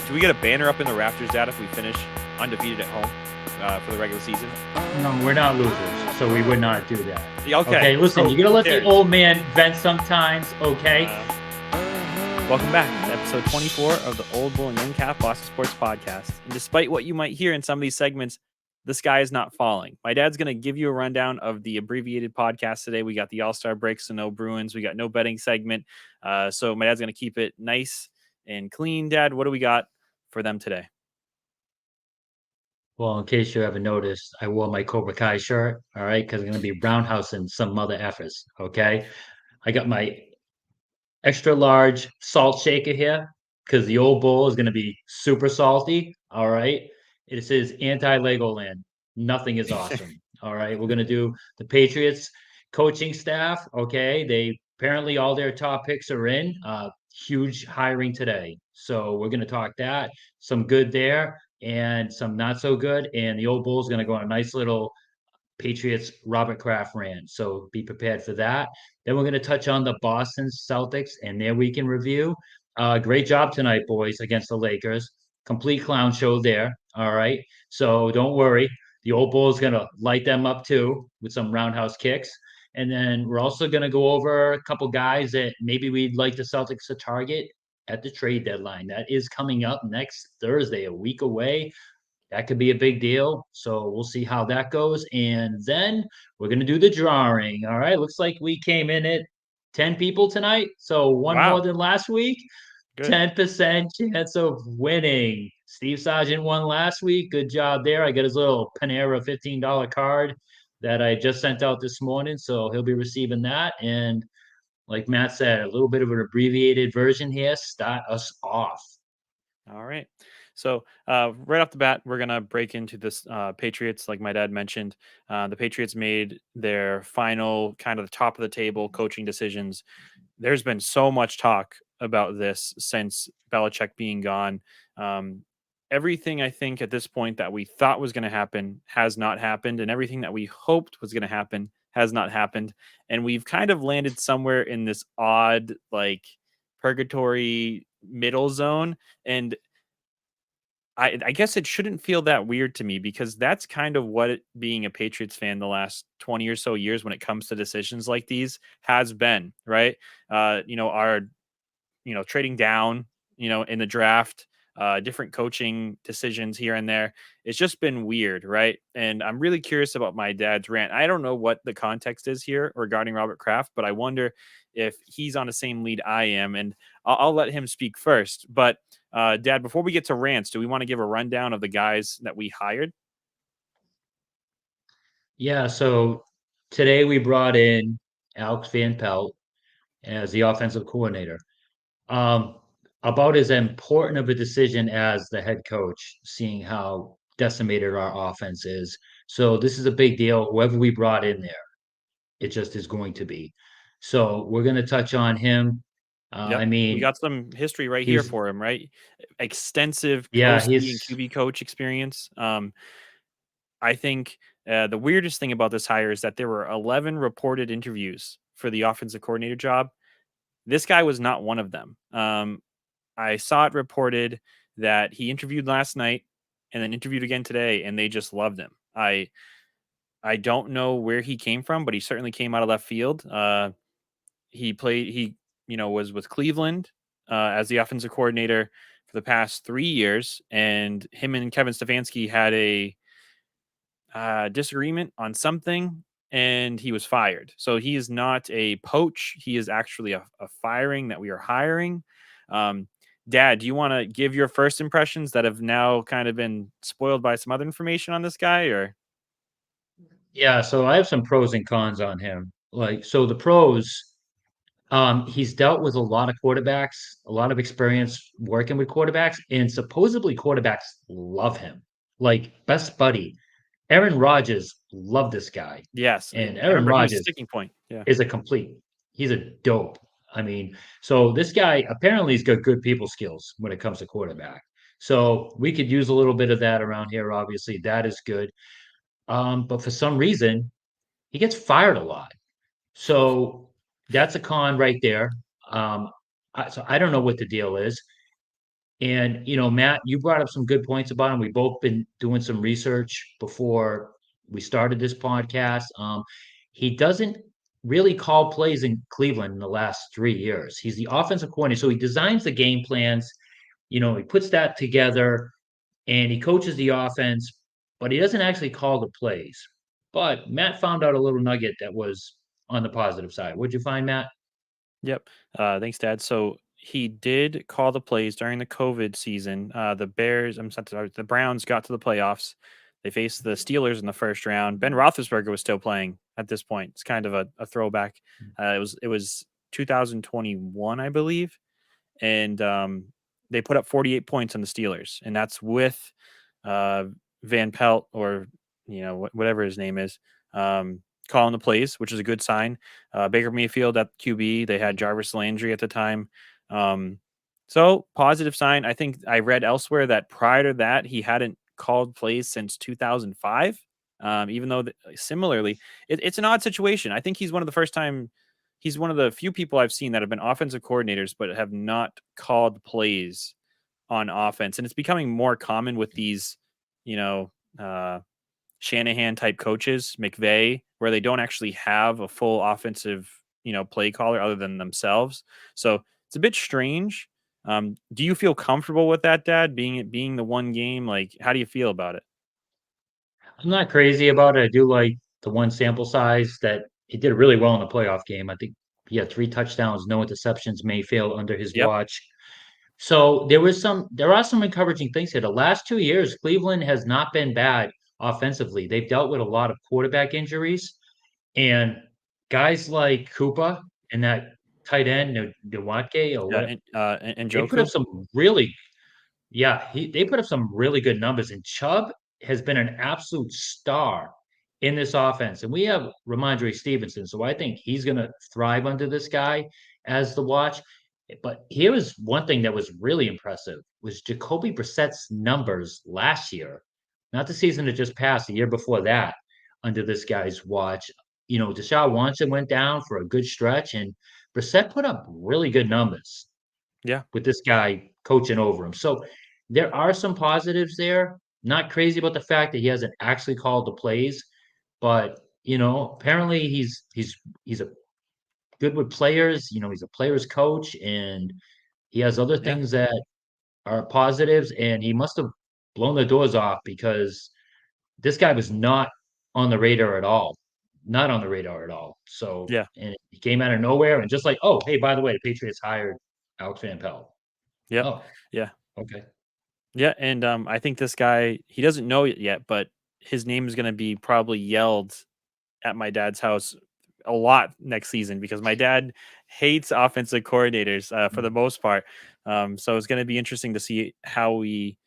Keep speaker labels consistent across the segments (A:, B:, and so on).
A: Do we get a banner up in the rafters, Dad, if we finish undefeated at home for the regular season?
B: No, we're not losers, so we would not do that.
A: Yeah, okay,
B: Okay, listen,
A: so
B: you gotta
A: who
B: let the
A: cares?
B: old man vent sometimes, okay?
A: Uh, Welcome back to episode 24 of the Old Bull and Young Calf Boston Sports Podcast. And despite what you might hear in some of these segments, the sky is not falling. My dad's going to give you a rundown of the abbreviated podcast today. We got the All-Star break, so no Bruins. We got no betting segment. So my dad's going to keep it nice and clean. Dad, what do we got for them today?
B: Well, in case you haven't noticed, I wore my Cobra Kai shirt, all right, because I'm gonna be roundhousing some mother effers, okay? I got my extra large salt shaker here because the old bowl is gonna be super salty, all right? It says anti-Legoland. Nothing is awesome. All right. We're gonna do the Patriots coaching staff. Okay. They apparently all their top picks are in. Huge hiring today. So we're gonna talk that. Some good there and some not so good. And the old bull's gonna go on a nice little Patriots Robert Kraft ran. So be prepared for that. Then we're going to touch on the Boston Celtics and their week in review. Great job tonight, boys, against the Lakers. Complete clown show there. All right. So don't worry. The old bull is going to light them up too with some roundhouse kicks. And then we're also going to go over a couple guys that maybe we'd like the Celtics to target at the trade deadline. That is coming up next Thursday, a week away. That could be a big deal. So we'll see how that goes. And then we're going to do the drawing. All right. Looks like we came in at 10 people tonight. So one more
A: Wow,
B: than last week.
A: good.
B: 10% chance of winning. Steve Sargent won last week. Good job there. I got his little Panera $15 card that I just sent out this morning. So he'll be receiving that. And like Matt said, a little bit of an abbreviated version here. Start us off.
A: All right. So right off the bat, we're gonna break into this Patriots. Like my dad mentioned, the Patriots made their final kind of the top of the table coaching decisions. There's been so much talk about this since Belichick being gone. Um, Everything I think at this point that we thought was going to happen has not happened, and everything that we hoped was going to happen has not happened. And we've kind of landed somewhere in this odd, like purgatory middle zone. And I guess it shouldn't feel that weird to me because that's kind of what being a Patriots fan the last 20 or so years when it comes to decisions like these has been, right? Our trading down, in the draft, different coaching decisions here and there. It's just been weird, right? And I'm really curious about my dad's rant. I don't know what the context is here regarding Robert Kraft, but I wonder if he's on the same lead I am. And I'll let him speak first. But Dad, before we get to rants, do we want to give a rundown of the guys that we hired?
B: Yeah. So today we brought in Alex Van Pelt as the offensive coordinator. Um, about as important of a decision as the head coach, seeing how decimated our offense is. So this is a big deal. Whoever we brought in there, it just is going to be. So we're going to touch on him. I
A: Yep. We
B: mean,
A: got some history right here
B: he's
A: for him, right? Extensive
B: yeah,
A: OC and
B: he's
A: QB coach experience. I think the weirdest thing about this hire is that there were 11 reported interviews for the offensive coordinator job. This guy was not one of them. I saw it reported that he interviewed last night and then interviewed again today, and they just loved him. I don't know where he came from, but he certainly came out of left field. He was with Cleveland as the offensive coordinator for the past 3 years, and him and Kevin Stefanski had a disagreement on something, and he was fired. So he is not a poach. He is actually a firing that we are hiring. Um, Dad, do you want to give your first impressions that have now kind of been spoiled by some other information on this guy, or?
B: yeah. So I have some pros and cons on him. Like, so the pros, he's dealt with a lot of quarterbacks, a lot of experience working with quarterbacks, and supposedly quarterbacks love him. Like best buddy. Aaron Rodgers loved this guy.
A: Yes,
B: And
A: I
B: Aaron
A: remember he was a
B: Rodgers
A: sticking point. Yeah.
B: is a complete. He's a dope. I mean, so this guy apparently he's got good people skills when it comes to quarterback. So we could use a little bit of that around here. Obviously, that is good. But for some reason, he gets fired a lot. So that's a con right there. So I don't know what the deal is. And Matt, you brought up some good points about him. We both been doing some research before we started this podcast. He doesn't really call plays in Cleveland in the last 3 years. He's the offensive coordinator, so he designs the game plans. He puts that together and he coaches the offense, but he doesn't actually call the plays. But Matt found out a little nugget that was on the positive side. What'd you find, Matt?
A: Yep. Thanks, Dad. So he did call the plays during the COVID season. The Browns got to the playoffs. They faced the Steelers in the first round. Ben Roethlisberger was still playing at this point. It's kind of a throwback. It was 2021, I believe, and they put up 48 points on the Steelers, and that's with uh, Van Pelt or whatever his name is, calling the plays, which is a good sign. Baker Mayfield at QB. They had Jarvis Landry at the time. Um, so positive sign. I think I read elsewhere that prior to that he hadn't called plays since 2005. Even though similarly, it's an odd situation. I think he's one of the few people I've seen that have been offensive coordinators but have not called plays on offense, and it's becoming more common with these, you know, uh, Shanahan type coaches, McVay, where they don't actually have a full offensive, play caller other than themselves. So it's a bit strange. Do you feel comfortable with that, Dad? Being the one game, like, how do you feel about it?
B: I'm not crazy about it. I do like the one sample size that he did really well in the playoff game. I think he had 3 touchdowns, no interceptions, Mayfield under his
A: Yep.
B: watch. So there are some encouraging things here. The last 2 years, Cleveland has not been bad offensively. They've dealt with a lot of quarterback injuries, and guys like Koopa and that tight end, Nwake or
A: Yeah.
B: what,
A: And
B: they put up
A: Joku.
B: some really yeah, they put up some really good numbers, and Chubb has been an absolute star in this offense. And we have Ramondre Stevenson, so I think he's going to thrive under this guy as the watch. But here was one thing that was really impressive was Jacoby Brissett's numbers last year, not the season that just passed, the year before that, under this guy's watch. Deshaun Watson went down for a good stretch, and Brissett put up really good numbers
A: Yeah.
B: with this guy coaching over him. So there are some positives there. Not crazy about the fact that he hasn't actually called the plays, but apparently he's a good with players. He's a players coach, and he has other
A: Yeah.
B: things that are positives. And he must have blown the doors off because this guy was not on the radar at all. Not on the radar at all. So,
A: Yeah.
B: and he came out of nowhere and just like, oh, hey, by the way, the Patriots hired Alex Van Pelt.
A: Yep.
B: Oh,
A: Yeah.
B: okay.
A: Yeah. And I think this guy, he doesn't know it yet, but his name is going to be probably yelled at my dad's house a lot next season because my dad hates offensive coordinators for the most part. So it's going to be interesting to see how we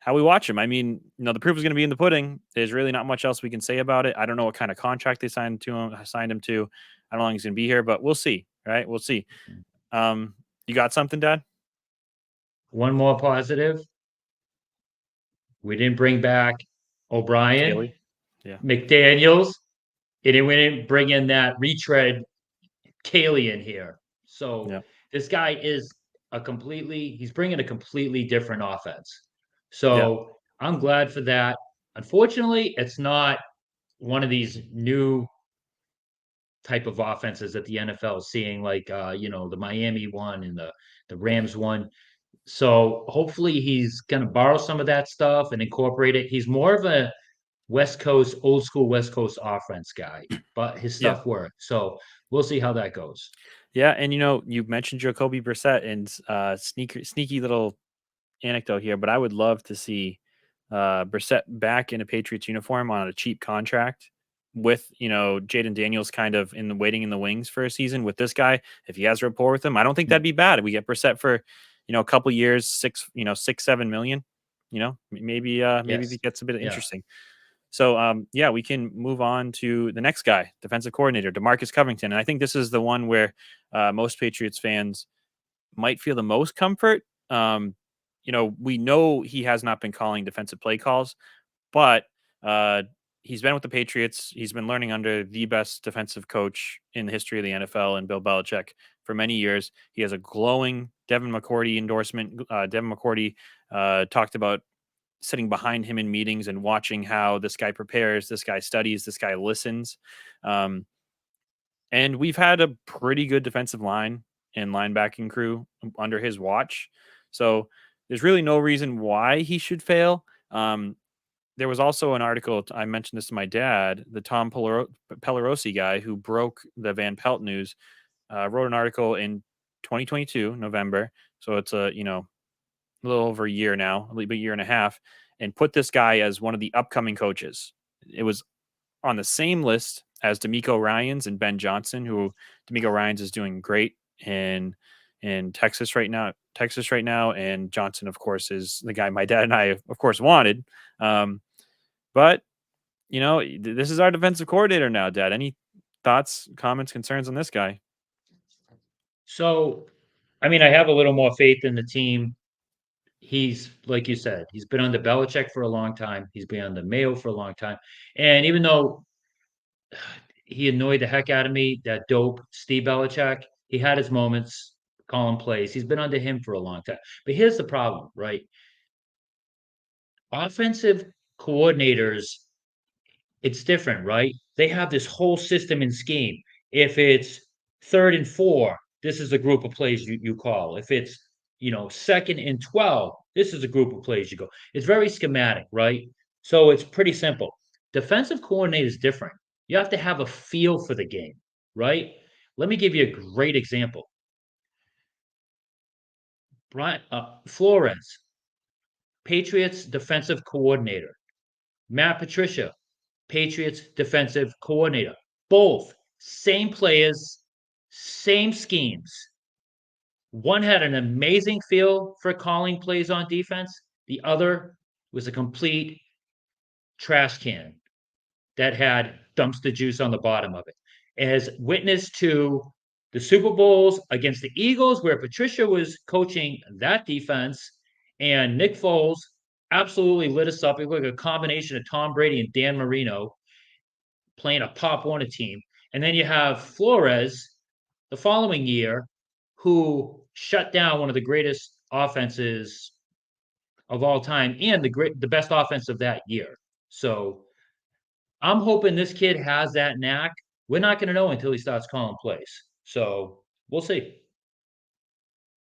A: watch him. I mean, the proof is going to be in the pudding. There's really not much else we can say about it. I don't know what kind of contract they signed him to. I don't know how long he's going to be here, but we'll see. Right? We'll see. Um, you got something, Dad?
B: One more positive. We didn't bring back O'Brien,
A: Kaylee? Yeah.
B: McDaniels, and then we didn't bring in that retread Kaylee in here. So
A: Yeah.
B: this guy is he's bringing a completely different offense.
A: Yeah.
B: So I'm glad for that. Unfortunately, it's not one of these new type of offenses that the NFL is seeing, like the Miami one and the Rams one. So hopefully he's going to borrow some of that stuff and incorporate it. He's more of a West Coast, old school West Coast offense guy, but his
A: Yeah.
B: stuff worked. So we'll see how that goes.
A: Yeah. And you mentioned Jacoby Brissett and sneaky little anecdote here, but I would love to see Brissett back in a Patriots uniform on a cheap contract with Jaden Daniels kind of in the waiting in the wings for a season with this guy. If he has rapport with him, I don't think that'd be bad. We get Brissett for a couple years, 6-7 million. Maybe
B: Yes.
A: it gets a bit
B: Yeah.
A: interesting. So yeah, we can move on to the next guy, defensive coordinator Demarcus Covington, and I think this is the one where most Patriots fans might feel the most comfort. We know he has not been calling defensive play calls, but he's been with the Patriots. He's been learning under the best defensive coach in the history of the NFL and Bill Belichick for many years. He has a glowing Devin McCourty endorsement. Devin McCourty talked about sitting behind him in meetings and watching how this guy prepares, this guy studies, this guy listens. Um, and we've had a pretty good defensive line and linebacking crew under his watch. So there's really no reason why he should fail. There was also an article, I mentioned this to my dad, the Pellerosi guy who broke the Van Pelt news, wrote an article in 2022, November. So it's a little over a year now, a little bit year and a half, and put this guy as one of the upcoming coaches. It was on the same list as D'Amico Ryans and Ben Johnson, who D'Amico Ryans is doing great in Texas right now, and Johnson, of course, is the guy my dad and I, of course, wanted. Um, but this is our defensive coordinator now, Dad. Any thoughts, comments, concerns on this guy?
B: So, I mean, I have a little more faith in the team. He's like you said, he's been under Belichick for a long time. He's been under Mayo for a long time. And even though he annoyed the heck out of me, that dope Steve Belichick, he had his moments calling plays. He's been under him for a long time. But here's the problem, right? Offensive coordinators, it's different, right? They have this whole system and scheme. If it's 3rd and 4, this is a group of plays you call. If it's 2nd and 12, this is a group of plays you go. It's very schematic, right? So it's pretty simple. Defensive coordinator is different. You have to have a feel for the game, right? Let me give you a great example. Brian Flores, Patriots defensive coordinator. Matt Patricia, Patriots defensive coordinator. Both same players, same schemes. One had an amazing feel for calling plays on defense. The other was a complete trash can that had dumpster juice on the bottom of it. As witness to the Super Bowls against the Eagles, where Patricia was coaching that defense, and Nick Foles absolutely lit us up. It was like a combination of Tom Brady and Dan Marino playing a Pop Warner team. And then you have Flores the following year, who shut down one of the greatest offenses of all time and the best offense of that year. So I'm hoping this kid has that knack. We're not going to know until he starts calling plays. So we'll see.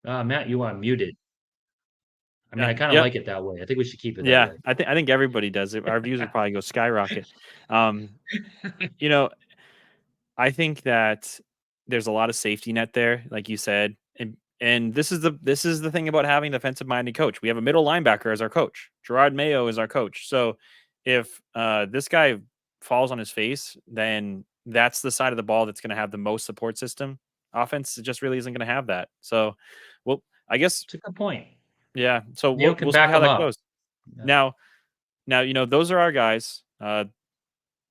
B: Matt, you are muted. I mean, I kind of
A: Yep.
B: like it that way. I think we should keep it that
A: Yeah,
B: way.
A: I think everybody does it. Our views would probably go skyrocket. Um, you know, I think that there's a lot of safety net there, like you said, and this is the thing about having a defensive minded coach. We have a middle linebacker as our coach. Gerard Mayo is our coach. So if this guy falls on his face, then that's the side of the ball that's going to have the most support system. Offense just really isn't going to have that. So, well, I guess
B: It's a good point.
A: yeah. So
B: Neil
A: we'll
B: can
A: we'll see
B: back
A: how
B: him
A: that
B: up.
A: goes.
B: Yeah.
A: Now those are our guys.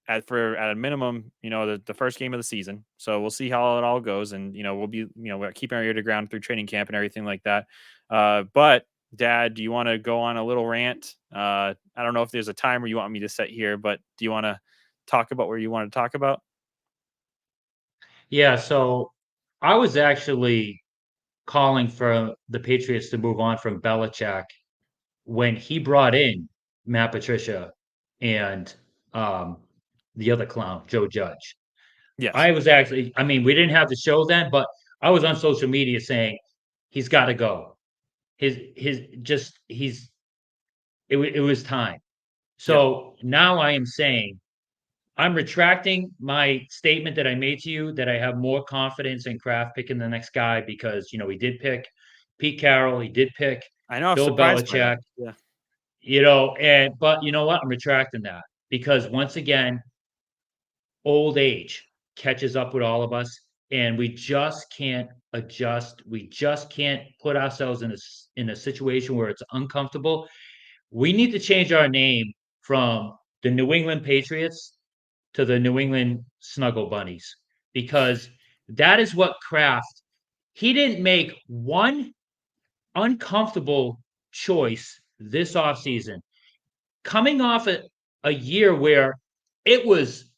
A: At a minimum, the first game of the season. So we'll see how it all goes, and we'll be we're keeping our ear to ground through training camp and everything like that. But Dad, do you want to go on a little rant? I don't know if there's a timer you want me to set here, but do you want to talk about where you want to talk about?
B: Yeah. So I was actually calling for the Patriots to move on from Belichick when he brought in Matt Patricia and um, the other clown, Joe Judge.
A: Yes,
B: I was actually, I mean, we didn't have the show then, but I was on social media saying he's got to go. His just it was time.
A: yeah,
B: So now I am saying I'm retracting my statement that I made to you that I have more confidence in Kraft picking the next guy because he did pick Pete Carroll, he did pick
A: I know. I'm
B: Bill
A: surprised by that.
B: Belichick,
A: Yeah,
B: but you know what? I'm retracting that because once again, old age catches up with all of us, and we just can't adjust. We just can't put ourselves in a situation where it's uncomfortable. We need to change our name from the New England Patriots to the New England Snuggle Bunnies because that is what Kraft. He didn't make one uncomfortable choice this offseason coming off a year where it was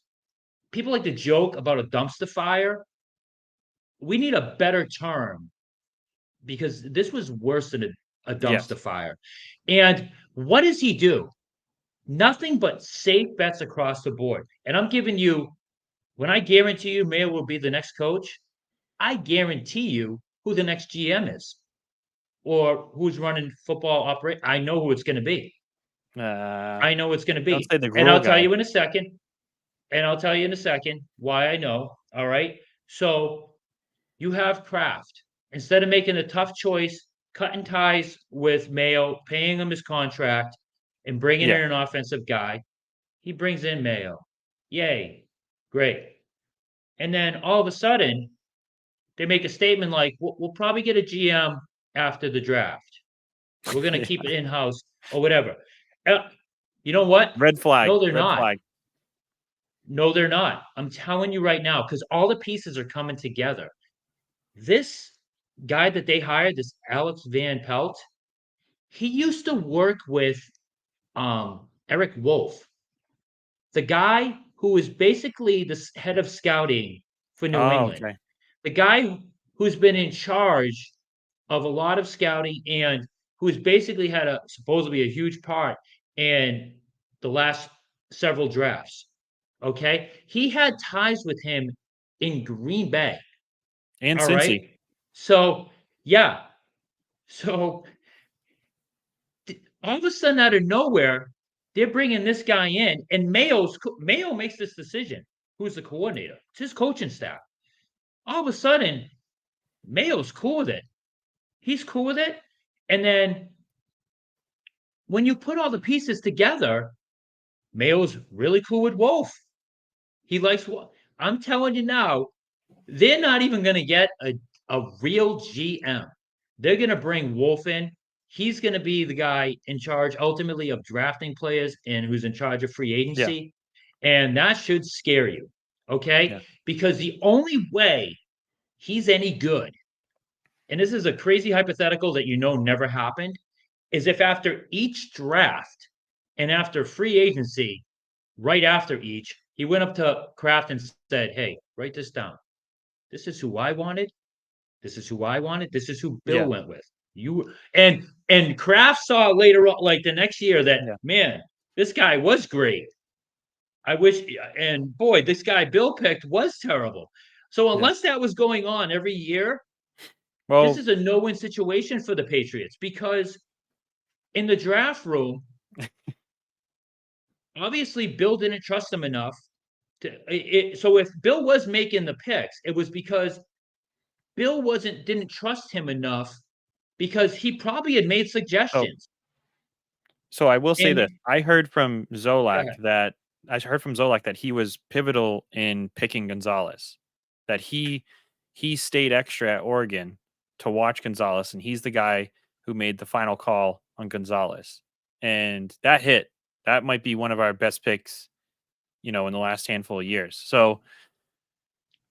B: people like to joke about a dumpster fire. We need a better term because this was worse than a
A: Yes.
B: dumpster fire. And what does he do? Nothing but safe bets across the board. And I'm giving you, when I guarantee you Mayo will be the next coach, I guarantee you who the next GM is or who's running football operate. I know who it's going to be.
A: Uh,
B: I know it's going to
A: don't
B: be.
A: say the
B: And
A: gruel
B: I'll tell
A: guy.
B: you in a second. And I'll tell you in a second why I know. All right. So you have Kraft. Instead of making a tough choice, cutting ties with Mayo, paying him his contract, and bringing in
A: Yeah.
B: an offensive guy, he brings in Mayo. Yay. Great. And then all of a sudden, they make a statement like, we'll probably get a GM after the draft. We're going to
A: Yeah.
B: keep it in house or whatever. Uh, you know what?
A: Red flag.
B: No, they're
A: Red
B: not.
A: flag.
B: No, they're not. I'm telling you right now, because all the pieces are coming together. This guy that they hired, this Alex Van Pelt, he used to work with Eric Wolf, the guy who is basically the head of scouting for New
A: Oh,
B: England,
A: okay.
B: the guy who's been in charge of a lot of scouting and who's basically had a supposedly a huge part in the last several drafts. Okay, he had ties with him in Green Bay.
A: And
B: All
A: Cincy.
B: right, so yeah, so all of a sudden out of nowhere, they're bringing this guy in, and Mayo makes this decision. Who's the coordinator? It's his coaching staff. All of a sudden, Mayo's cool with it. He's cool with it, and then when you put all the pieces together, Mayo's really cool with Wolf. He likes what I'm telling you now. They're not even going to get a real GM. They're going to bring Wolf in. He's going to be the guy in charge ultimately of drafting players and who's in charge of free
A: Yeah.
B: agency. And that should scare you. Okay.
A: Yeah.
B: Because the only way he's any good, and this is a crazy hypothetical that you know never happened, is if after each draft and after free agency, right after each, he went up to Kraft and said, "Hey, write this down. This is who I wanted. This is who I wanted. This is who Bill
A: Yeah.
B: went with. You and Kraft saw later on, like the next year, that
A: Yeah.
B: man, this guy was great. I wish, and boy, this guy Bill picked was terrible. So
A: Yeah.
B: unless that was going on every year, this
A: Well,
B: is a no-win situation for the Patriots because in the draft room, obviously Bill didn't trust him enough. So if Bill was making the picks, it was because Bill wasn't didn't trust him enough because he probably had made
A: so
B: suggestions.
A: so I will say this.
B: And
A: I heard from Zolak that he was pivotal in picking Gonzalez. That he stayed extra at Oregon to watch Gonzalez, and he's the guy who made the final call on Gonzalez. And that hit. That might be one of our best picks, in the last handful of years. So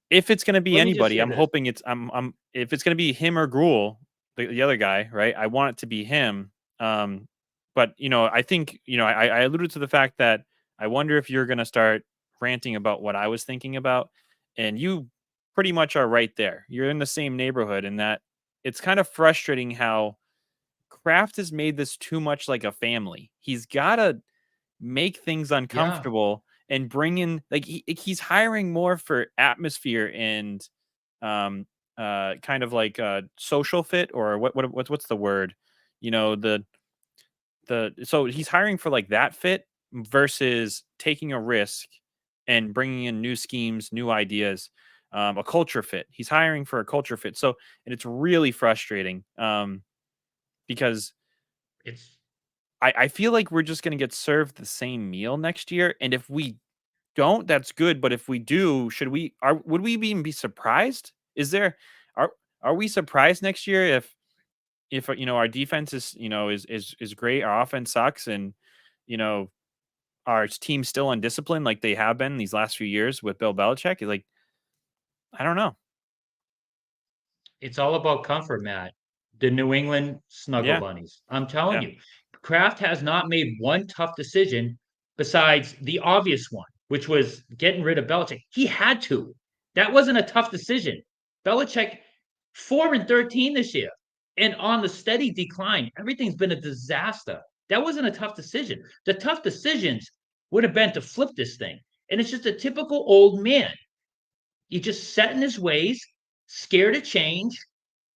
A: if it's going to be
B: let me just
A: anybody,
B: say
A: I'm
B: this.
A: hoping I'm if it's going to be him or Gruel, the other guy, right? I want it to be him. Um, but I think I alluded to the fact that I wonder if you're going to start ranting about what I was thinking about, and you pretty much are right there. You're in the same neighborhood, in that it's kind of frustrating how Kraft has made this too much like a family. He's got to make things
B: Yeah,
A: uncomfortable and bring in, like, he's hiring more for atmosphere and um kind of like social fit, or what's the word, the so he's hiring for like that fit versus taking a risk and bringing in new schemes, new ideas, a culture fit. He's hiring for a culture fit. So, and it's really frustrating, because
B: it's
A: I feel like we're just going to get served the same meal next year. And if we don't, that's good. But if we do, would we even be surprised? Are, are we surprised next year if our defense is great, our offense sucks, and, you know, our team's still undisciplined like they have been these last few years with Bill Belichick? Like, I don't know.
B: it's all about comfort, Matt. The New England Snuggle
A: Yeah.
B: Bunnies. I'm telling
A: Yeah.
B: you, Kraft has not made one tough decision besides the obvious one. which was getting rid of Belichick. He had to. That wasn't a tough decision. Belichick 4-13 this year and on the steady decline. Everything's been a disaster. That wasn't a tough decision. The tough decisions would have been to flip this thing. And it's just a typical old man. You just set in his ways, scared of change,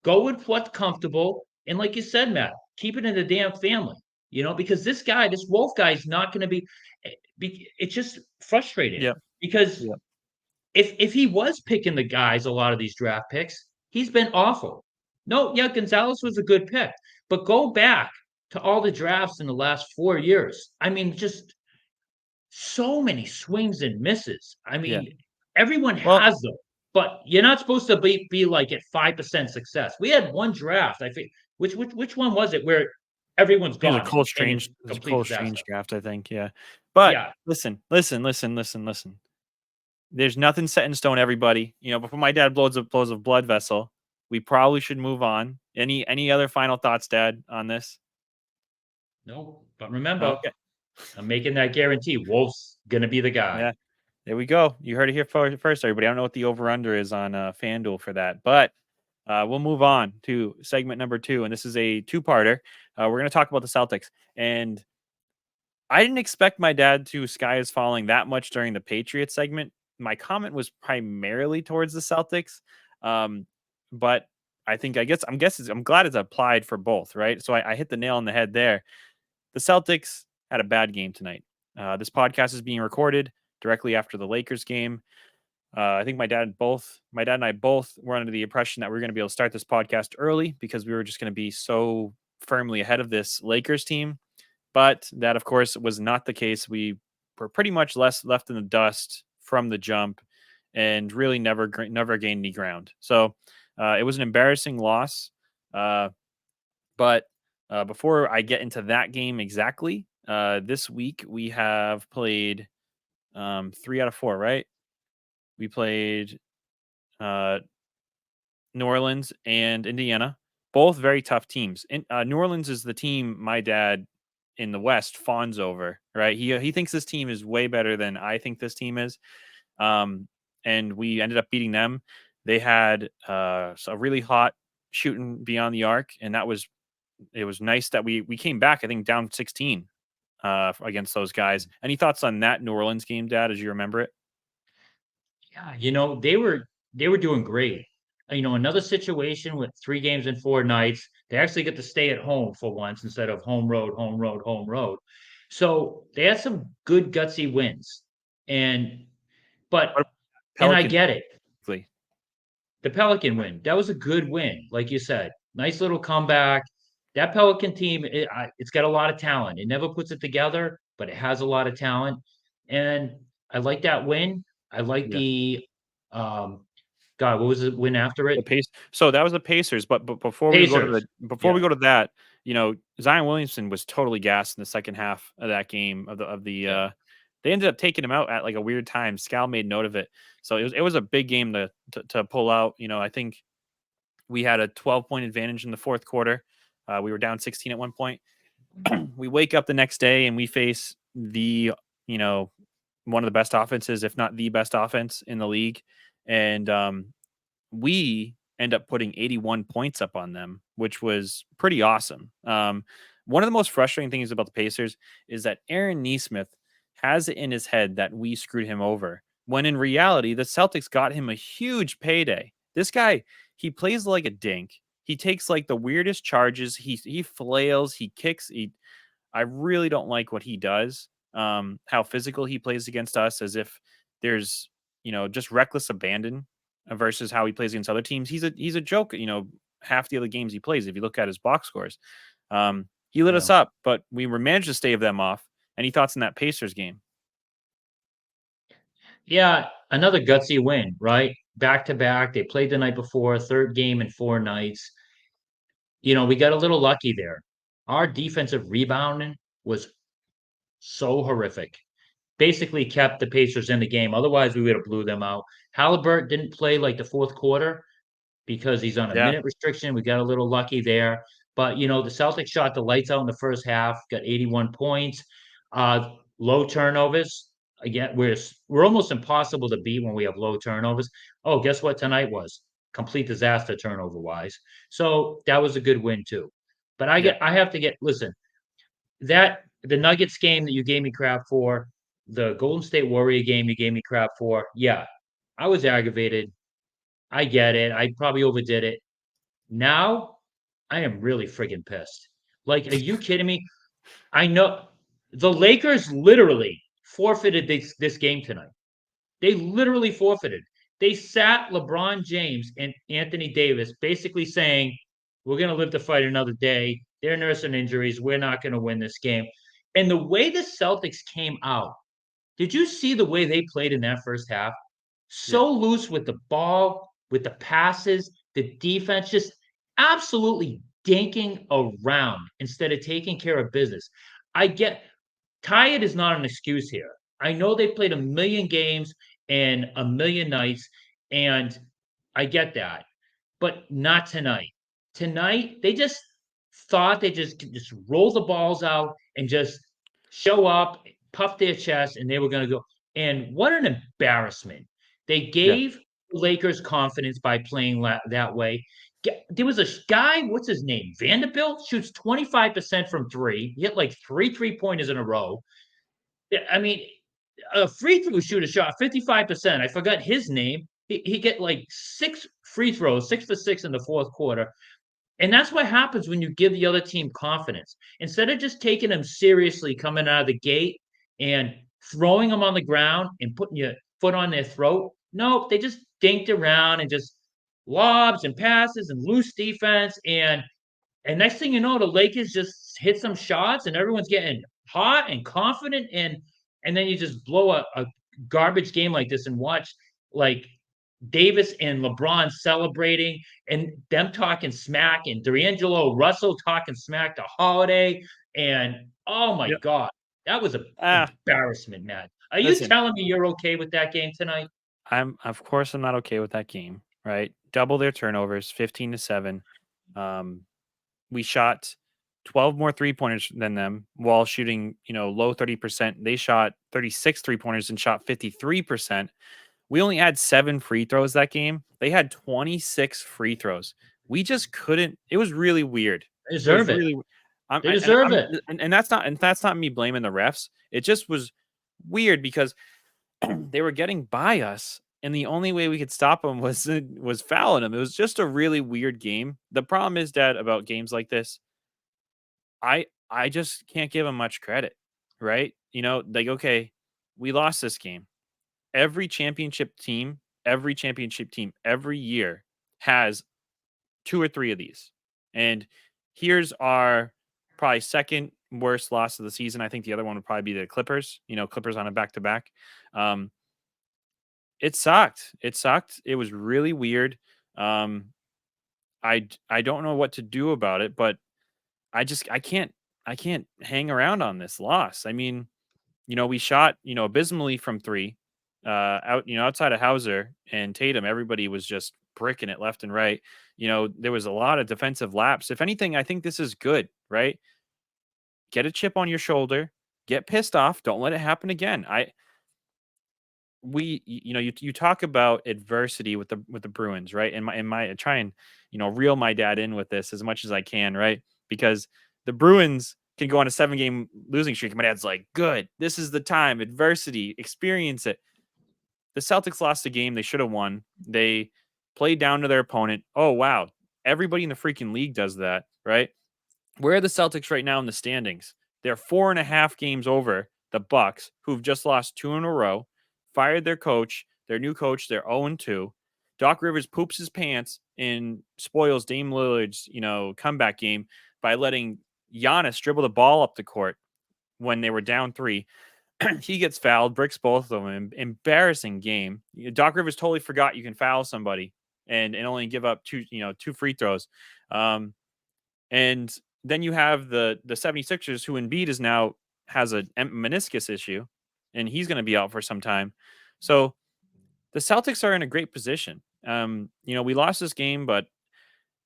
B: go with what's comfortable, and like you said, Matt, keep it in the damn family. Because this guy, this Wolf guy, is not going to it's just frustrating
A: Yeah.
B: because
A: Yeah.
B: if he was picking the guys, a lot of these draft picks, he's been awful. No, yeah, Gonzalez was a good pick, but go back to all the drafts in the last 4 years. I mean, just so many swings and misses. I
A: Yeah.
B: mean, everyone
A: Well,
B: has them, but you're not supposed to be like at 5% success. We had one draft, I think. Which one was it where everyone's
A: it was a
B: gone
A: Cole
B: and it's
A: Strange. It was a
B: complete
A: Cole
B: disaster?
A: Strange draft, I think. Yeah. But
B: Yeah,
A: listen, listen, listen, listen, listen. There's nothing set in stone, everybody. Before my dad blows a blood vessel, we probably should move on. Any other final thoughts, Dad, on this?
B: no, but remember,
A: Okay.
B: I'm making that guarantee. Wolf's gonna be the guy.
A: Yeah. There we go. You heard it here first, everybody. I don't know what the over under is on FanDuel for that, but we'll move on to segment number two, and this is a two-parter. We're going to talk about the Celtics, and I didn't expect my dad to sky is falling that much during the Patriots segment. My comment was primarily towards the Celtics, um, but I'm glad it's applied for both, right? So I hit the nail on the head there. The Celtics had a bad game tonight. This podcast is being recorded directly after the Lakers game. I think my dad and I both were under the impression that we were going to be able to start this podcast early because we were just going to be so firmly ahead of this Lakers team. But that, of course, was not the case. We were pretty much left in the dust from the jump, and really never gained any ground. So it was an embarrassing loss. Uh, but before I get into that game exactly, this week we have played 3 out of 4. Right? We played uh, New Orleans and Indiana, both very tough teams. And New Orleans is the team my dad in the West fawns over. Right? He thinks this team is way better than I think this team is. Um, and we ended up beating them. They had a really hot shooting beyond the arc, and it was nice that we came back. I think down 16 against those guys. Any thoughts on that New Orleans game, Dad? As you remember it?
B: Yeah, they were doing great. Another situation with 3 games in 4 nights. They actually get to stay at home for once instead of home road, home road, home road. So they had some good gutsy wins. And
A: What
B: but
A: about
B: and I
A: Pelicans?
B: get it.
A: Specifically?
B: The Pelican win, that was a good win, like you said. Nice little comeback. That Pelican team, it's got a lot of talent. It never puts it together, but it has a lot of talent. And I like that win. I like
A: Yeah.
B: the um, God, what was the win after it?
A: The pace. So that was the Pacers, but
B: Pacers.
A: before we
B: Yeah,
A: go to that, Zion Williamson was totally gassed in the second half of that game
B: yeah,
A: they ended up taking him out at like a weird time. Scal made note of it. So it was a big game to pull out. I think we had a 12-point advantage in the fourth quarter. We were down 16 at one point. We wake up the next day and we face you know, one of the best offenses, if not the best offense in the league. And we end up putting 81 points up on them, which was pretty awesome. One of the most frustrating things about the Pacers is that Aaron Nesmith has it in his head that we screwed him over, when in reality, the Celtics got him a huge payday. This guy, he plays like a dink. He takes like the weirdest charges. He flails. He kicks. I really don't like what he does. How physical he plays against us, as if there's just reckless abandon versus how he plays against other teams. He's a joke. Half the other games he plays, if you look at his box scores, he lit us
B: yeah.
A: up, but we were managed to stave them off. Any thoughts on that Pacers game?
B: Yeah, another gutsy win, right? Back to back. They played the night before, third game in 4 nights. We got a little lucky there. Our defensive rebounding was so horrific. Basically kept the Pacers in the game. Otherwise, we would have blew them out. Halliburton didn't play like the fourth quarter because he's on a
A: Yeah,
B: minute restriction. We got a little lucky there. But the Celtics shot the lights out in the first half, got 81 points, low turnovers. Again, we're almost impossible to beat when we have low turnovers. Oh, guess what tonight was? Complete disaster turnover wise. So that was a good win too. But
A: Yeah.
B: I have to get listen, that the Nuggets game that you gave me crap for, the Golden State Warrior game you gave me crap for, yeah, I was aggravated. I get it. I probably overdid it. Now I am really friggin' pissed. Like, are you kidding me? I know the Lakers literally forfeited this game tonight. They literally forfeited. They sat LeBron James and Anthony Davis basically saying, we're going to live to fight another day. They're nursing injuries. We're not going to win this game. And the way the Celtics came out, did you see the way they played in that first half?
A: Yeah.
B: So loose with the ball, with the passes, the defense just absolutely dinking around instead of taking care of business. I get tired is not an excuse here. I know they played a million games and a million nights, and I get that, but not tonight. Tonight, they just thought they just could just roll the balls out and just show up, puff their chest, and they were going to go. And what an embarrassment! They
A: Yeah.
B: gave the Lakers confidence by playing that way. There was a guy, what's his name? Vanderbilt shoots 25% from three. He hit like three pointers in a row. Yeah, I mean, a free throw shooter shot 55%. I forgot his name. He get like six free throws, 6 for 6 in the fourth quarter. And that's what happens when you give the other team confidence. Instead of just taking them seriously coming out of the gate and throwing them on the ground and putting your foot on their throat, nope, they just dinked around and just lobs and passes and loose defense. And next thing you know, the Lakers just hit some shots and everyone's getting hot and confident. And then you just blow a garbage game like this and watch like Davis and LeBron celebrating and them talking smack and D'Angelo Russell talking smack to Holiday. And oh my
A: Yep.
B: God, that was an
A: Ah,
B: embarrassment, Matt. Are you
A: listen,
B: telling me you're okay with that game tonight?
A: of course I'm not okay with that game, right? Double their turnovers, 15-7. Um, we shot 12 more three-pointers than them while shooting, low 30%. They shot 36 three-pointers and shot 53%. We only had 7 free throws that game. They had 26 free throws. We just couldn't. It was really weird.
B: They
A: It was
B: deserve it.
A: really I'm
B: They deserve
A: I'm
B: it.
A: and that's not me blaming the refs. It just was weird because they were getting by us, and the only way we could stop them was fouling them. It was just a really weird game. The problem is, Dad, about games like this, I just can't give them much credit, right? Like, okay, we lost this game. Every championship team every year has 2 or 3 of these. And here's our probably second worst loss of the season. I think the other one would probably be the Clippers, Clippers on a back to back. Um, it sucked. It sucked. It was really weird. Um, I don't know what to do about it, but I can't hang around on this loss. I mean, we shot, abysmally from 3, outside of Hauser and Tatum, everybody was just bricking it left and right. There was a lot of defensive laps. If anything, I think this is good, right? Get a chip on your shoulder, get pissed off, don't let it happen again. You talk about adversity with the Bruins, right? And I try and, reel my dad in with this as much as I can, right? Because the Bruins can go on a 7-game losing streak. My dad's like, good, this is the time, adversity, experience it. The Celtics lost a game they should have won. They played down to their opponent. Oh wow. Everybody in the freaking league does that, right? Where are the Celtics right now in the standings? They're 4.5 games over the Bucks, who've just lost 2 in a row, fired their coach, their new coach, they're 0-2. Doc Rivers poops his pants and spoils Dame Lillard's, comeback game by letting Giannis dribble the ball up the court when they were down 3. He gets fouled, bricks both of them. Embarrassing game. Doc Rivers totally forgot you can foul somebody and only give up 2 free throws. And then you have the 76ers, who Embiid is now has a meniscus issue, and he's going to be out for some time. So the Celtics are in a great position. We lost this game, but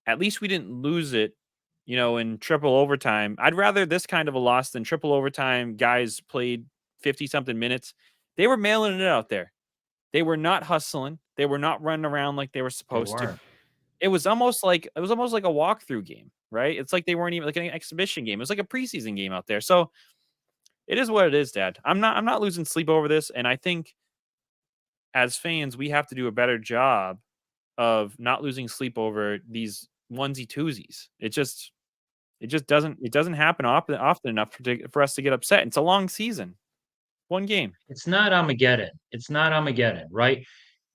A: at least we didn't lose it, in triple overtime. I'd rather this kind of a loss than triple overtime. Guys played 50 something minutes. They were mailing it out there. They were not hustling. They were not running around like they were
B: They
A: supposed to.
B: weren't.
A: It was almost like a walkthrough game, right? It's like they weren't even like an exhibition game. It was like a preseason game out there. So it is what it is, Dad. I'm not losing sleep over this, and I think as fans we have to do a better job of not losing sleep over these onesie twosies. It doesn't happen often enough for us to get upset. It's a long season, one game.
B: It's not Armageddon. It's not Armageddon, right?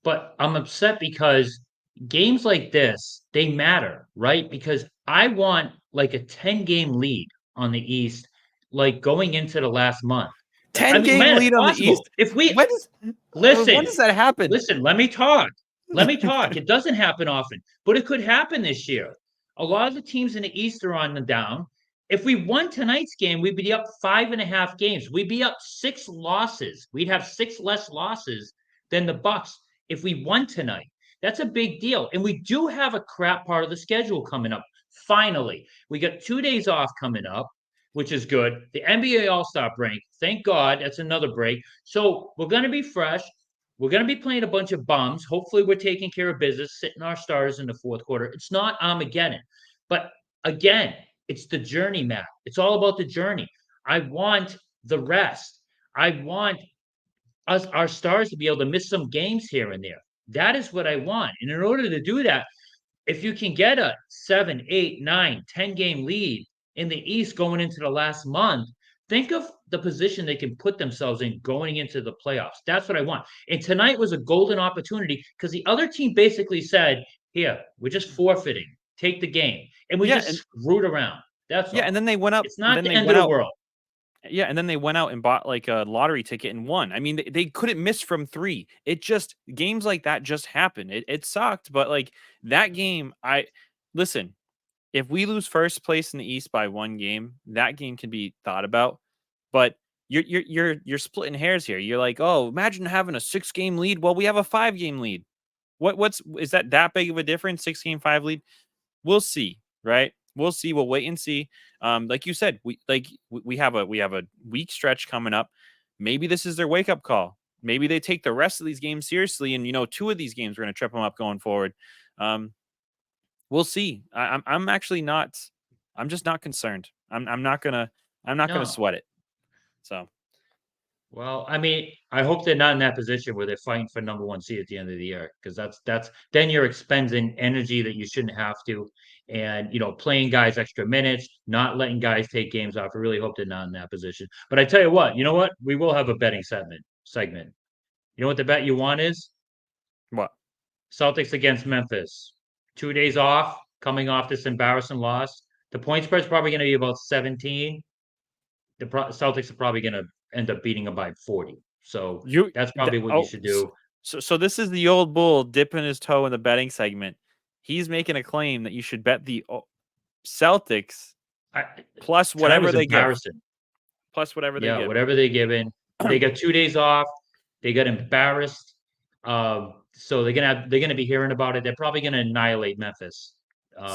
B: But I'm upset because games like this, they matter, right? Because I want like a 10-game lead on the East, like going into the last month. I
A: Ten
B: mean,
A: game
B: man, it's
A: lead on the
B: possible.
A: East.
B: If we
A: When does when
B: listen,
A: does that happen?
B: listen, let me talk. Let me talk. It doesn't happen often, but it could happen this year. A lot of the teams in the East are on the down. If we won tonight's game, we'd be up 5.5 games. We'd be up 6 losses. We'd have 6 less losses than the Bucks if we won tonight. That's a big deal. And we do have a crap part of the schedule coming up. Finally, we got 2 days off coming up, which is good. The NBA All-Star break. Thank God, that's another break. So we're going to be fresh. We're going to be playing a bunch of bums. Hopefully, we're taking care of business, sitting our stars in the fourth quarter. It's not Armageddon. But again, it's the journey, Matt. It's all about the journey. I want the rest. I want our stars to be able to miss some games here and there. That is what I want. And in order to do that, if you can get a 7, 8, 9, 10 game lead in the East going into the last month, think of the position they can put themselves in going into the playoffs. That's what I want. And tonight was a golden opportunity because the other team basically said, here, we're just forfeiting. Take the game. And we
A: Yeah,
B: just
A: and
B: screwed around. That's
A: yeah, and
B: all.
A: then they went up.
B: It's not
A: Then
B: the
A: they
B: end of
A: went
B: the
A: out.
B: world.
A: Yeah, and then they went out and bought like a lottery ticket and won. I mean, they couldn't miss from three. It just games like that just happen. It sucked, but like that game, I listen. If we lose first place in the East by one game, that game can be thought about. But you're splitting hairs here. You're like, oh, imagine having a 6 game lead. Well, we have a 5 game lead. What's is that big of a difference? 6 game 5 lead. We'll see, right? We'll see. We'll wait and see. Like you said, we have a week stretch coming up. Maybe this is their wake up call. Maybe they take the rest of these games seriously, and 2 of these games are going to trip them up going forward. Um, we'll see. I'm actually not. I'm just not concerned. I'm not gonna
B: No.
A: sweat it. So
B: Well, I mean, I hope they're not in that position where they're fighting for number one seed at the end of the year, because that's then you're expending energy that you shouldn't have to, and playing guys extra minutes, not letting guys take games off. I really hope they're not in that position. But I tell you what, we will have a betting segment. You know what the bet you want is?
A: what?
B: Celtics against Memphis. 2 days off, coming off this embarrassing loss. The point spread's probably going to be about 17. The Celtics are probably going to end up beating them by 40. So
A: You
B: that's
A: the,
B: probably what you
A: oh
B: should
A: s-
B: do.
A: so this is the old bull dipping his toe in the betting segment. He's making a claim that you should bet the Celtics
B: I,
A: plus
B: tonight
A: whatever
B: was
A: they give.
B: embarrassing.
A: Plus whatever they
B: Yeah,
A: give.
B: whatever they given. They got 2 days off. They got embarrassed. So they're gonna be hearing about it. They're probably gonna annihilate Memphis.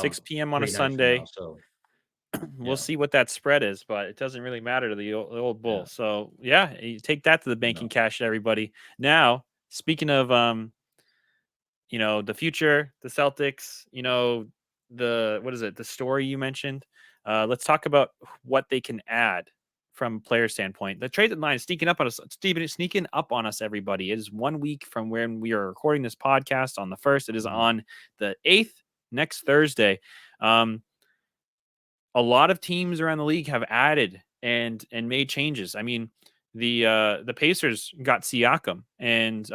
A: 6 p.m. on a
B: 3 nights from now.
A: Sunday.
B: So
A: We'll
B: yeah,
A: see what that spread is, but it doesn't really matter to the old bull.
B: yeah,
A: So yeah, you take that to the bank
B: no.
A: and cash it, everybody. Now, speaking of the future, the Celtics, the what is it, the story you mentioned. Let's talk about what they can add from player standpoint. The trade deadline is sneaking up on us. Sneaking up on us, everybody. It is 1 week from when we are recording this podcast on the first. It is
B: Mhm.
A: on the 8th, next Thursday. Um, a lot of teams around the league have added and made changes. I mean, the Pacers got Siakam, and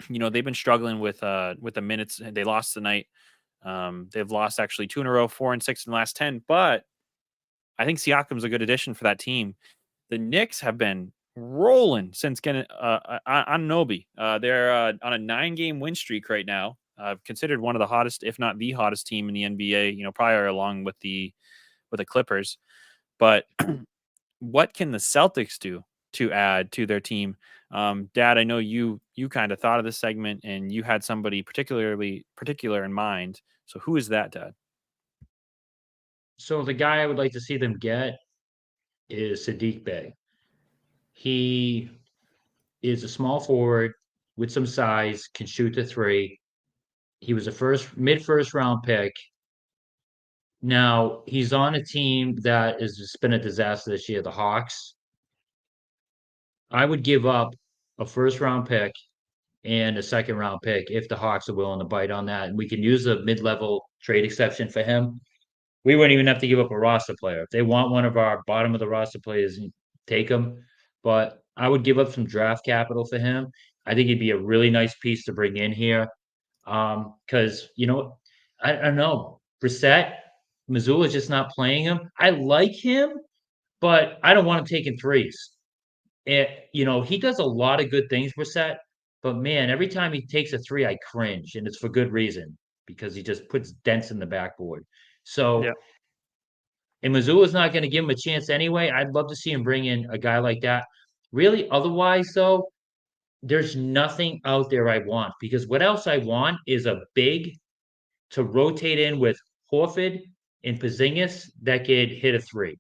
A: they've been struggling with the minutes. They lost tonight. They've lost actually 2 in a row, 4 and 6 in the last 10. But I think Siakam's a good addition for that team. The Knicks have been rolling since getting on Nobi. They're on a 9 game win streak right now. Considered one of the hottest, if not the hottest team in the NBA. Probably along with the Clippers. But what can the Celtics do to add to their team? Dad, I know you kind of thought of this segment and you had somebody particular in mind. So who is that, Dad?
B: So the guy I would like to see them get is Sadiq Bey. He is a small forward with some size, can shoot the three. He was a mid first round pick. Now he's on a team that has just been a disaster this year, the Hawks. I would give up a first round pick and a second round pick if the Hawks are willing to bite on that. And we can use a mid level trade exception for him. We wouldn't even have to give up a roster player. If they want one of our bottom of the roster players, take him. But I would give up some draft capital for him. I think he'd be a really nice piece to bring in here. Because I don't know. Brissett, Missoula's just not playing him. I like him, but I don't want him taking threes. And he does a lot of good things, Brissett. But man, every time he takes a three, I cringe, and it's for good reason because he just puts dents in the backboard.
A: Yeah.
B: So, and Missoula's not going to give him a chance anyway. I'd love to see him bring in a guy like that. Really, otherwise, though, there's nothing out there I want because what else I want is a big to rotate in with Horford and Porzingis that could hit a three.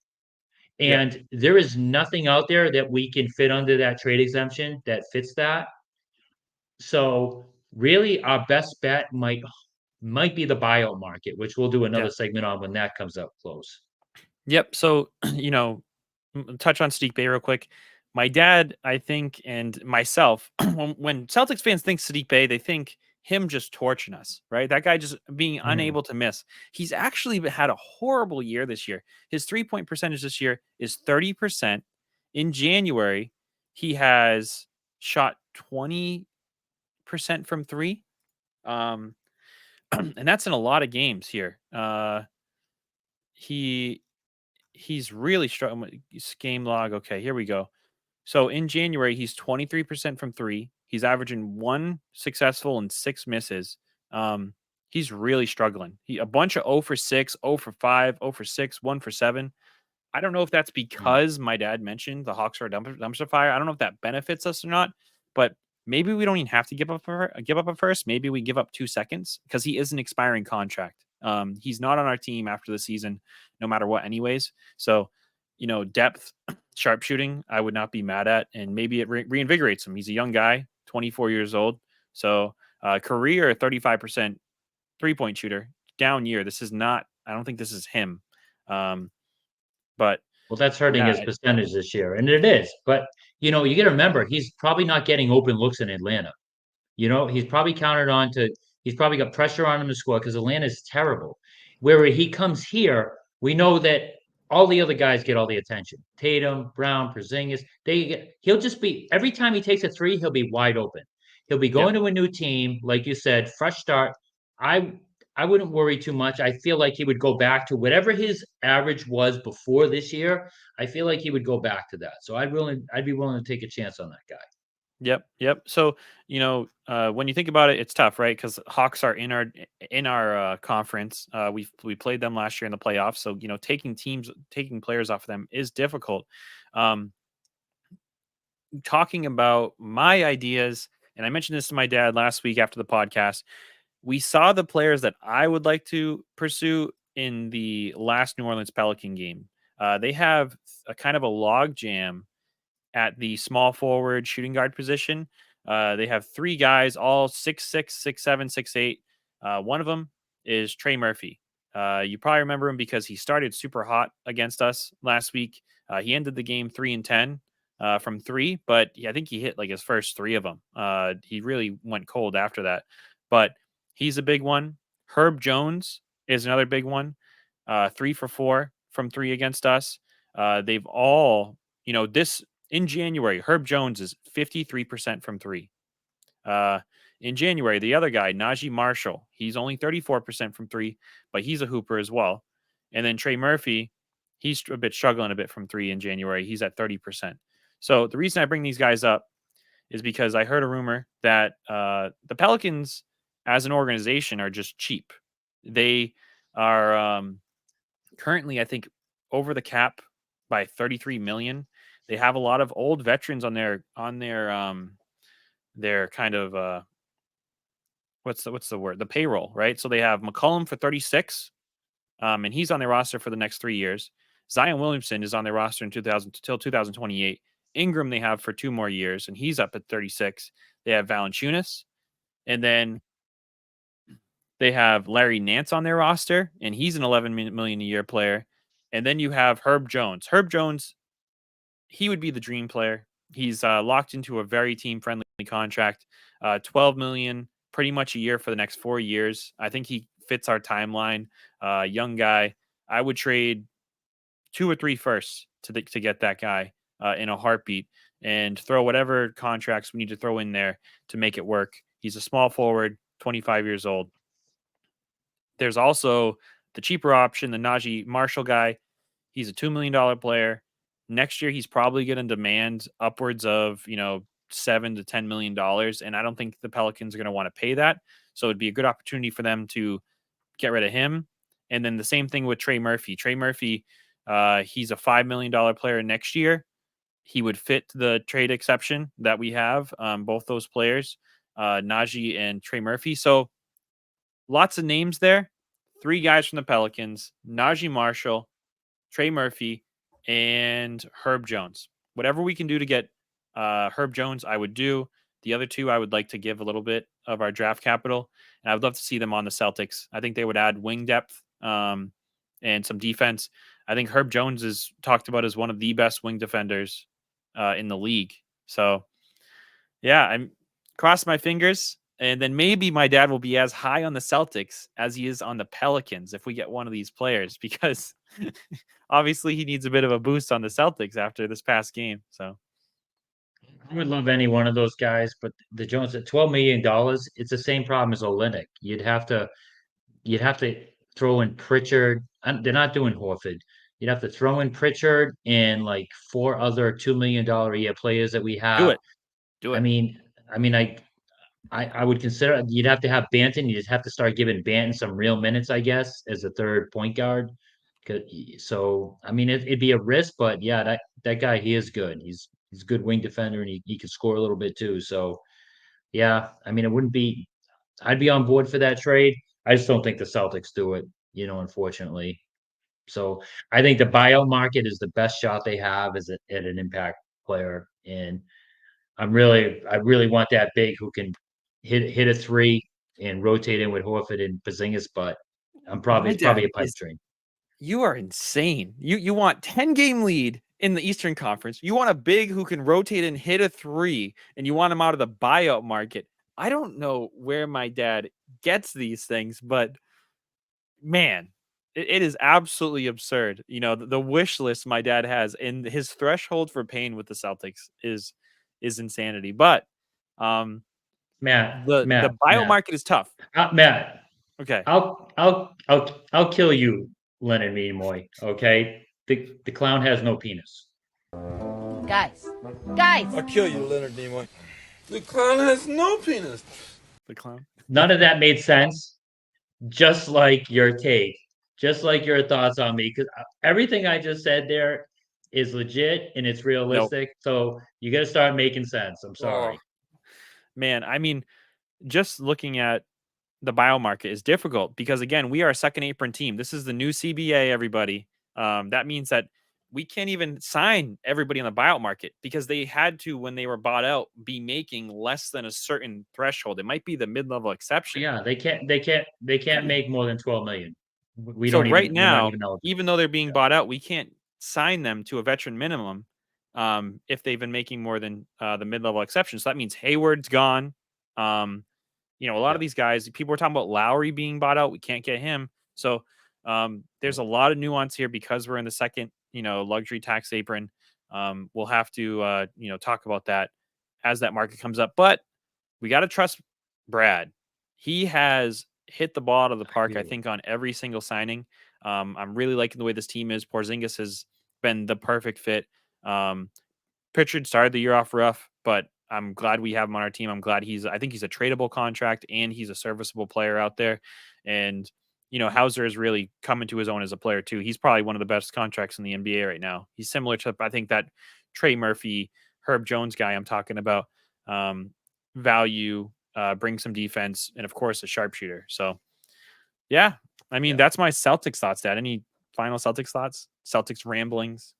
A: Yep.
B: And there is nothing out there that we can fit under that trade exemption that fits that. So really, our best bet might be the buyout market, which we'll do
A: Yeah.
B: another segment on when that comes up close.
A: Yep. So, touch on Sadiq Bey real quick. My dad, I think, and myself, when Celtics fans think Sadiq Bey, they think him just torching us, right? That guy just being
B: Mm.
A: unable to miss. He's actually had a horrible year this year. His 3-point percentage this year is 30%. In January, he has shot 20% from three. Um, and that's in a lot of games here. He he's really struggling. Game log. Okay, here we go. So in January, he's 23% from three. He's averaging one successful and six misses. Um, he's really struggling. He a bunch of 0 for 6, 0 for 5, 0 for 6, 1 for 7. I don't know if that's
B: Mm.
A: because my dad mentioned the Hawks are a dumpster fire. I don't know if that benefits us or not, but maybe we don't even have to give up a first. Maybe we give up 2 seconds because he is an expiring contract. He's not on our team after the season, no matter what, anyways. So, depth, sharpshooting, I would not be mad at, and maybe it reinvigorates him. He's a young guy, 24 years old. So, career 35% 3-point shooter, down year. This is not. I don't think this is him. Um, but
B: Well, that's hurting
A: yeah,
B: his percentage this year, and it is. But you got to remember, he's probably not getting open looks in Atlanta. He's probably counted on to. He's probably got pressure on him to score because Atlanta is terrible. Where he comes here, we know that all the other guys get all the attention. Tatum, Brown, Porzingis. He'll just be every time he takes a three, he'll be wide open. He'll be
A: yep,
B: going to a new team, like you said, fresh start. I I wouldn't worry too much. I feel like he would go back to whatever his average was before this year. I feel like he would go back to that. So I'd be willing to take a chance on that guy.
A: yep. So when you think about it, it's tough, right? Because Hawks are in our conference. We played them last year in the playoffs, so taking players off of them is difficult. Um, Talking about my ideas, and I mentioned this to my dad last week after the podcast. We saw the players that I would like to pursue in the last New Orleans Pelican game. They have a kind of a log jam at the small forward shooting guard position. They have three guys, all 6'6", 6'7", 6'8". One of them is Trey Murphy. You probably remember him because he started super hot against us last week. He ended the game 3-10 from three, but I think he hit like his first three of them. He really went cold after that, but he's a big one. Herb Jones is another big one. 3 for 4 from three against us. They've all, this in January, Herb Jones is 53% from three. Uh, in January, the other guy, Najee Marshall, he's only 34% from three, but he's a hooper as well. And then Trey Murphy, he's struggling a bit from three in January. He's at 30%. So the reason I bring these guys up is because I heard a rumor that the Pelicans, as an organization, are just cheap. They are currently, I think, over the cap by 33 million. They have a lot of old veterans on their kind of what's the word? The payroll, right? So they have McCollum for 36, and he's on their roster for the next 3 years. Zion Williamson is on their roster in 2000 till 2028, Ingram they have for 2 more years, and he's up at 36. They have Valanciunas, and then they have Larry Nance on their roster, and he's an 11 million a year player. And then you have Herb Jones. Herb Jones, he would be the dream player. He's locked into a very team friendly contract, 12 million pretty much a year for the next 4 years. I think he fits our timeline. Young guy. I would trade 2 or 3 firsts to get that guy in a heartbeat and throw whatever contracts we need to throw in there to make it work. He's a small forward, 25 years old. There's also the cheaper option, the Najee Marshall guy. He's a $2 million player. Next year, he's probably going to demand upwards of, $7 to $10 million, and I don't think the Pelicans are going to want to pay that. So it'd be a good opportunity for them to get rid of him. And then the same thing with Trey Murphy. Trey Murphy, he's a $5 million player next year. He would fit the trade exception that we have, both those players, Najee and Trey Murphy. So lots of names there. 3 guys from the Pelicans: Najee Marshall, Trey Murphy, and Herb Jones. Whatever we can do to get Herb Jones, I would do. The other 2, I would like to give a little bit of our draft capital, and I would love to see them on the Celtics. I think they would add wing depth and some defense. I think Herb Jones is talked about as one of the best wing defenders in the league. So, yeah, I'm cross my fingers. And then maybe my dad will be as high on the Celtics as he is on the Pelicans if we get one of these players, because obviously he needs a bit of a boost on the Celtics after this past game. So
B: I would love any one of those guys, but the Jones at $12 million, it's the same problem as Olynyk. You'd have to throw in Pritchard. They're not doing Horford. You'd have to throw in Pritchard and like 4 other $2 million a year players that we
A: do
B: have.
A: it. Do
B: I
A: it.
B: mean, I mean, I would consider you'd have to have Banton. You just have to start giving Banton some real minutes, I guess, as a third point guard. So I mean, it'd be a risk, but yeah, that guy, he is good. He's a good wing defender, and he can score a little bit too. So yeah, I mean, it wouldn't be. I'd be on board for that trade. I just don't think the Celtics do it, unfortunately. So I think the buyout market is the best shot they have as at an impact player, and I really want that big who can hit a three and rotate in with Horford and Porzingis, but
A: My
B: it's probably
A: dad
B: a pipe
A: is
B: dream.
A: You are insane. You want 10-game lead in the Eastern Conference. You want a big who can rotate and hit a 3, and you want him out of the buyout market. I don't know where my dad gets these things, but man, it is absolutely absurd. The wish list my dad has, and his threshold for pain with the Celtics is insanity. But um the buyout
B: Matt,
A: market is tough.
B: Matt,
A: Okay.
B: I'll kill you, Leonard Nimoy. Okay, the clown has no penis.
C: Guys, guys,
D: I'll kill you, Leonard Nimoy. The clown has no penis.
A: The clown.
B: None of that made sense. Just like your take, just like your thoughts on me, because everything I just said there is legit and it's
A: Nope.
B: realistic. So you got to start making sense. I'm
A: Oh,
B: sorry.
A: man. I mean, just looking at the biomarker is difficult because, again, we are a second apron team. This is the new CBA, everybody. That means that we can't even sign everybody on the buyout market because they had to, when they were bought out, be making less than a certain threshold. It might be the mid-level exception.
B: Yeah, they can't make more than 12 million.
A: So right
B: We're not
A: now,
B: even eligible.
A: even though they're being
B: Yeah.
A: bought out, we can't sign them to a veteran minimum if they've been making more than the mid-level exception. So that means Hayward's gone. Um, a lot of
B: Yeah.
A: these guys, people were talking about Lowry being bought out. We can't get him. So there's a lot of nuance here because we're in the second, luxury tax apron. We'll have to, talk about that as that market comes up. But we got to trust Brad. He has hit the ball out of the
B: I
A: park, I
B: agree.
A: think, on every single signing. I'm really liking the way this team is. Porzingis has been the perfect fit. Um, Pritchard started the year off rough, but I'm glad we have him on our team. I think he's a tradable contract and he's a serviceable player out there. And, Hauser is really coming to his own as a player too. He's probably one of the best contracts in the NBA right now. He's similar to, I think, that Trey Murphy, Herb Jones guy I'm talking about. Value, bring some defense, and of course a sharpshooter. So yeah, I mean,
B: Yeah.
A: that's my Celtics thoughts, Dad. Any final Celtics thoughts? Celtics ramblings?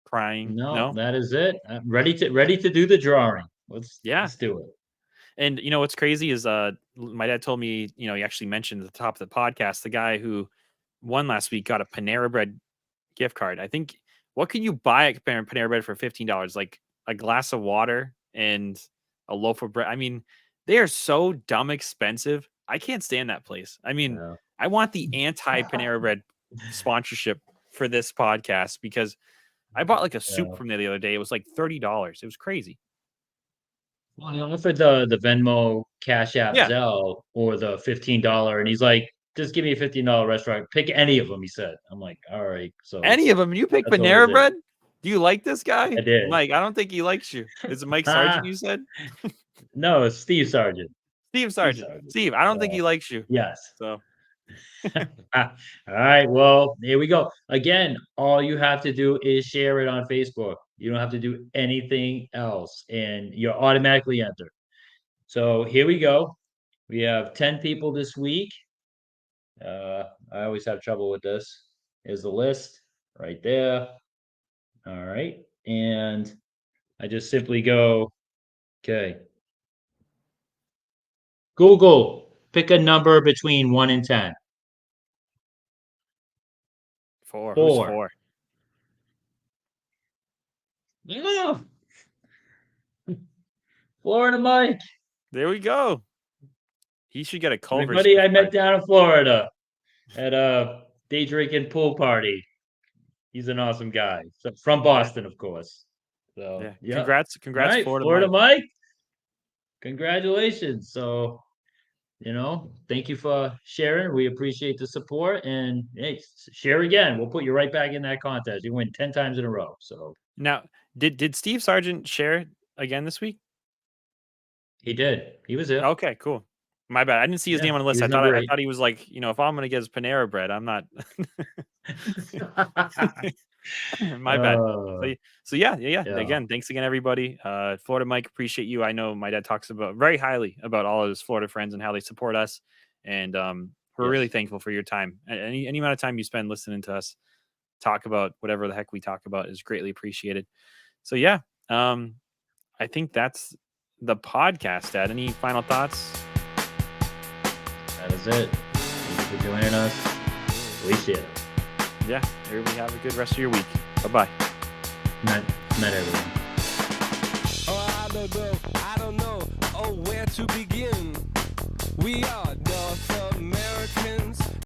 A: crying.
B: No,
A: No?
B: that is it. I'm ready to do the drawing.
A: Yeah.
B: Let's do it.
A: And you know what's crazy is my dad told me, he actually mentioned at the top of the podcast, the guy who won last week got a Panera Bread gift card. I think what can you buy at Panera Bread for $15? Like a glass of water and a loaf of bread. I mean, they are so dumb expensive. I can't stand that place. I mean,
B: Yeah.
A: I want the anti Panera Bread sponsorship for this podcast because I bought like a soup
B: Yeah.
A: from there the other day. It was like $30. It was crazy.
B: Well, he offered the Venmo, Cash App,
A: Yeah.
B: Zelle, or the $15, and he's like, "Just give me a $15 restaurant. Pick any of them." He said. I'm like, "All right." So
A: Any of them. You pick
B: that's what we'll
A: Panera
B: do.
A: Bread? Do you like this guy?
B: I did.
A: Mike, I don't think he likes you. Is it Mike Sargent you said?
B: No, it's Steve Sargent.
A: Steve
B: Steve
A: Sargent.
B: Sargent.
A: Steve, I don't think he likes you.
B: Yes.
A: So
B: All right. Well, here we go. Again, all you have to do is share it on Facebook. You don't have to do anything else, and you're automatically entered. So here we go. We have 10 people this week. I always have trouble with this. Here's the list right there. All right. And I just simply go, okay. Google, pick a number between 1 and 10.
A: 4. Who's
B: 4.
A: 4?
B: Yeah. Florida Mike.
A: There we go. He should get a
B: My
A: Culver's
B: buddy I
A: gift
B: met
A: card.
B: down in Florida at a day drinking pool party. He's an awesome guy. So from Boston, of course. So
A: Yeah.
B: yeah.
A: Congrats,
B: All right,
A: Florida Mike.
B: Mike. Congratulations. So, thank you for sharing. We appreciate the support. And hey, share again. We'll put you right back in that contest. You win 10 times in a row. So
A: Now, did Steve Sargent share again this week?
B: he did. He was there.
A: Okay, cool. My bad. I didn't see his
B: Yeah,
A: name on the list.
B: he
A: I
B: was
A: thought
B: number
A: I
B: 8.
A: thought he was like, if I'm gonna get his Panera Bread, I'm not. My bad. So yeah.
B: Yeah.
A: Again, thanks again, everybody. Florida Mike, appreciate you. I know my dad talks about very highly about all of his Florida friends and how they support us, and we're really
B: Yes.
A: thankful for your time. Any amount of time you spend listening to us talk about whatever the heck we talk about is greatly appreciated. So yeah, I think that's the podcast. Dad, any final thoughts?
B: That is it. Thank you for joining us. Appreciate it.
A: Yeah, everybody have a good rest of your week. Bye-bye.
B: Night, everyone.
E: Oh, I don't know, where to begin. We are North Americans.